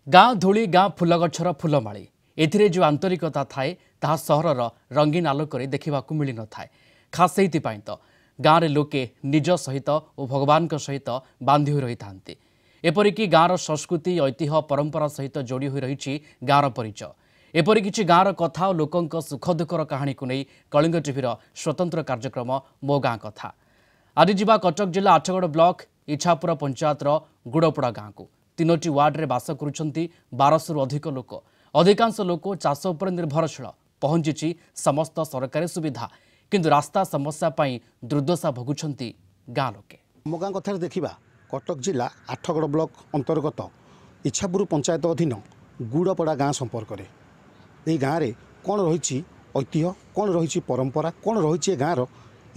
गाँ धूली गाँ फुलगछर फुलमाली एथिरे जो आंतरिकता थाए ताहा सहरर रंगीन आलोक देखा मिल न थाए। खास से तो गाँव लोके निज सहित और भगवान सहित बांधि रही था। एपरिकी गाँवर संस्कृति ऐतिह्य परंपरा सहित जोड़ी हो रही गाँवर परिचय। एपरी किछि गाँवर कथा और लोकों सुख दुखर कहानी को नहीं कलिंग टीवी स्वतंत्र कार्यक्रम मो गाँ कथा। आज जिबा कटक जिला आठगड़ ब्लॉक इछापुर पंचायतर गुड़पड़ा गाँव को 3टी वार्ड बास करुछंती 1200 रु अधिक लोक। अधिकांश लोक चाष उपर निर्भरशील। पहुंची समस्त सरकारी सुविधा किंतु रास्ता समस्या पाई दुर्दशा भोगुछंती गाँ लोके। मो गाँ कथा देखा कटक जिला आठगड़ ब्लॉक अंतर्गत इछापुर पंचायत अधीन गुड़पड़ा गाँ संपर्क में गाँव में कौन रही ऐतिह्य कौन रही परंपरा कौन रही गाँवर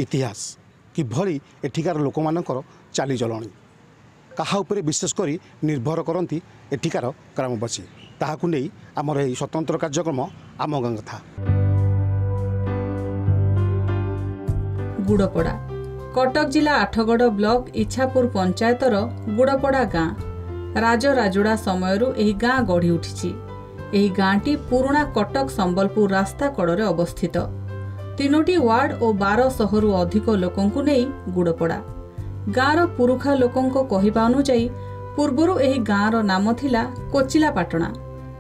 इतिहास किभली एठिकार लोक मानकर चालीचलणी कहा उपरे विशेषकर निर्भर करती एठिकार ग्रामवासी ताहाकु नहीं आमर यह स्वतंत्र कार्यक्रम आम गाँ कथा। गुड़पड़ा कटक जिला आठगड़ ब्लॉक इछापुर पंचायतर गुड़पड़ा गाँ राजराजुड़ा समयरु एही गाँ गढ़ी उठिछि। एही गाँटी पुराना कटक संबलपुर रास्ता कड़े अवस्थित। 3टी वार्ड और 1200 रु अधिक लोकंकु नेई गुड़पड़ा गाँर पुरुखा लोकों कहवा अनुजाई पूर्वरु एही गाँर नाम थिला कोचिलापाटଣା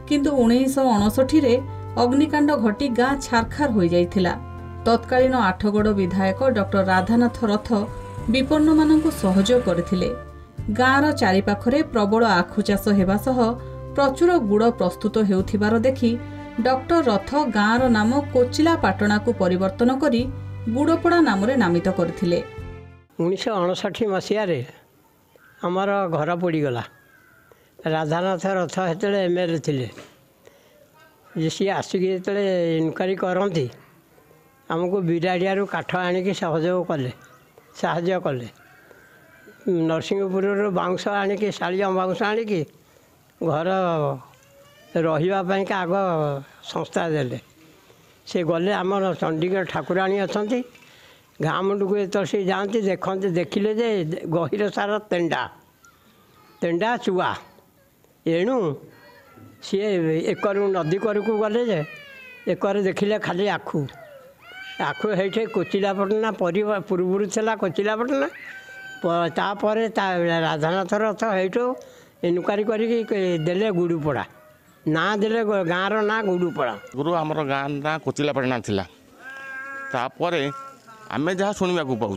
किंतु 1959 रे अग्निकांड घटी गाँ छारखार हो जाइथिला। तत्कालीन आठगड़ विधायक डॉक्टर राधानाथ रथ विपन्न मानकु सहयोग करथिले। गाँर चारिपाखरे प्रबल आखु चाष हेबा सह प्रचुर गुड़ प्रस्तुत हेउथिबार देखि डॉक्टर रथ गाँर नाम कोचिलापाटଣା को परिवर्तन करी गुड़पड़ा नाम नामित करथिले। 1959 मसीह आमर घर पोड़गला। राधानाथ रथ हेतु एमएलए थे सी आसिक जो इनक्वारी करती आमको बिराड़िया काठ आणिक सहयोग कले साहाय्य कले। नरसिंहपुर बाउंश आणिक शालिया बाउंश आणिक घर रही आग संस्था देले से गले आम चंडीगढ़ ठाकुराणी अच्छा गाँ मुंड को तो सी जाती देखते देखिले जे गहिर सार तेंडा तेंडा चुआ एणु सी एकरू नदी करकू गले जे एकर देखिले खाली आखु आखु हेठे कोचिलापाटଣା पूर्व था कोचिलापाटଣା तापर राधानाथ रथ हेठू इनक्वारी करदेले गुड़पड़ा ना देले गाँर ना गुड़पड़ा गुरु आमर गाँ ना कोचिलापाटଣା थिला। तापर आमे जहाँ शुणा पाऊँ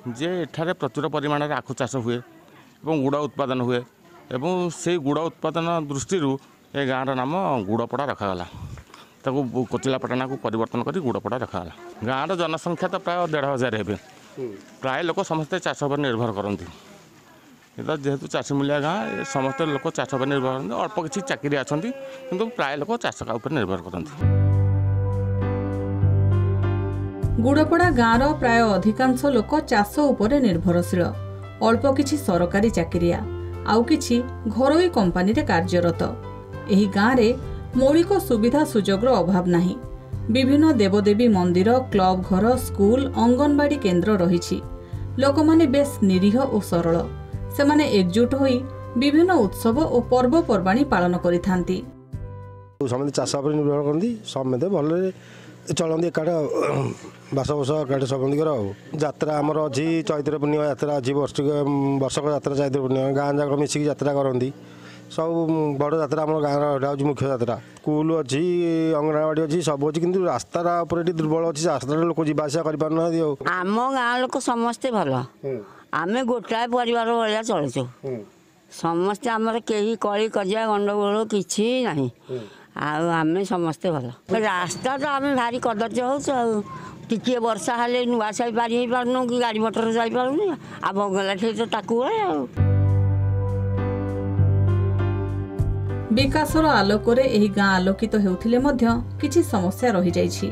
जे एठारे प्रचुर परिमाण आखु चाष हुए और गुड़ उत्पादन हुए एवं से गुड़ उत्पादन दृष्टि ए गाँर नाम गुड़पड़ा रखागला। ताको कोचिलापाटଣା को परिवर्तन कर गुड़पड़ा रखागला। गाँर जनसंख्या तो प्राय 1500 हे प्राय लोक समस्ते चाष पर निर्भर करती। जेहेतु चाषी मूलिया गाँ समस्त लोक चाष पर निर्भर करते। अल्प किसी चाकरी अच्छा किंतु प्राय लोक चाष उपर निर्भर करते। गुड़पड़ा गाँर प्राय अधिकांश लोक चाष उपरे निर्भरशील। अल्प किछि सरकारी चाकरिया आउ किछि घरोई कंपानी रे कार्यरत। एही गाँव रे मौलिक सुविधा सुजोगर अभाव नाही। विभिन्न देवदेवी मंदिर क्लब घर स्कूल अंगनवाड़ी केन्द्र रहिछि। लोकमाने बेस निरीह और सरल। सेमाने एकजुट होई विभिन्न उत्सव और पर्वपर्वाणी पालन करिथांती। समते चाष पर निर्भर करती समते भल चलती एकाठे बास बस एकाठे समस्त यात्रा आमर अच्छी चैत्र पूर्णिमा यात्रा अच्छी वर्षक यात्रा चैत्र पूर्णिमा गाँ जाक मिसिक यात्रा करती सब बड़ यात्रा आम गाँव मुख्य यात्रा स्कूल अच्छी अंगनवाड़ी अच्छी सब अच्छी किंतु रास्ता उपर दुर्बल अच्छी रास्ता लोक जावासा कर आम गाँ लोक समस्ते भल आम गोटाए परिवार भाया चलुचु समस्ते आमर कहीं कली कजिया गंडगोल किसी ना आम समस्ते भल रास्ता तो आम भारी कदर्य हो टिके वर्षा हेले नुआ साई पारी हो पारनु कि गाड़ी मोटर जापारूनी आ बंगला ठे तो ताकू विकासर आलोकरे एही गाँ आलोकित हेउथिले मध्य किछि समस्या रही जाइछि।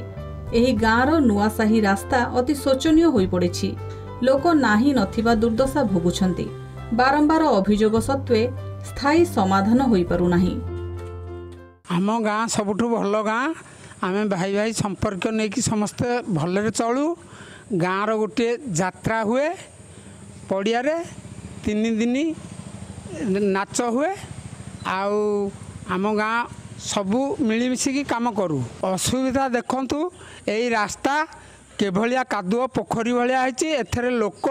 एही गाँर नुआसाही रास्ता अति शोचनीय होई पड़िछि। लोक नाही नथिबा दुर्दशा भोगुछंती। बारंबार अभियोग सत्वे स्थायी समाधान होई पारु नाही। आम गाँ सबुठु भल गाँ आम भाई भाई संपर्क नहीं कि समस्ते भलरे चलू। गाँर गोटे यात्रा हुए पड़िया 3 दिन नाच हुए ଆଉ ଆମ ଗାଁ ସବୁ ମିଳିମିଶିକି କାମ କରୁ। ଅସୁବିଧା ଦେଖନ୍ତୁ, ଏଇ ରାସ୍ତା କେଭଳିଆ କାଦୁଅ ପୋଖରୀ ଭଳିଆ ହେଇଛି। ଏଥିରେ ଲୋକ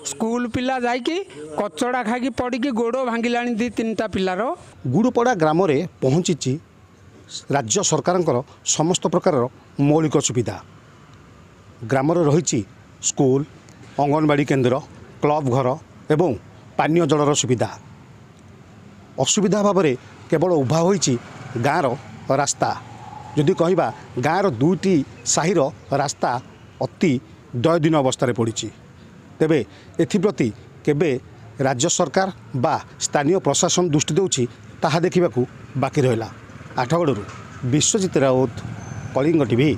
ସ୍କୁଲ ପିଲା ଯାଇକି କଚଡ଼ା ଖାଇକି ପଡ଼ିକି ଗୋଡ଼ ଭାଙ୍ଗିଲାଣି 2-3ଟା ପିଲାର। ଗୁଡ଼ପଡ଼ା ଗ୍ରାମରେ ପହଞ୍ଚିଛି ରାଜ୍ୟ ସରକାରଙ୍କର ସମସ୍ତ ପ୍ରକାରର ମୌଳିକ ସୁବିଧା। ଗ୍ରାମରେ ରହିଛି ସ୍କୁଲ, ଅଙ୍ଗନବାଡ଼ି କେନ୍ଦ୍ର, କ୍ଲବ ଘର ଏବଂ ପାନୀୟ ଜଳର ସୁବିଧା। ଅସୁବିଧା ଭାବରେ କେବଳ ଉଭା ହୋଇଛି ଗାଁର ରାସ୍ତା। ଯଦି କହିବା ଗାଁର 2ଟି ସାହିର ରାସ୍ତା ଅତି ଦୟନୀୟ ଅବସ୍ଥାରେ ପଡ଼ିଛି। ତେବେ ଏଥିପ୍ରତି କେବେ ରାଜ୍ୟ ସରକାର ବା ସ୍ଥାନୀୟ ପ୍ରଶାସନ ଦୃଷ୍ଟି ଦେଉଛି ତାହା ଦେଖିବାକୁ ବାକି ରହିଲା। ଆଠଗଡ଼ରୁ ବିଶ୍ୱଜିତ ରାଉତ, କଳିଙ୍ଗ ଟିଭି।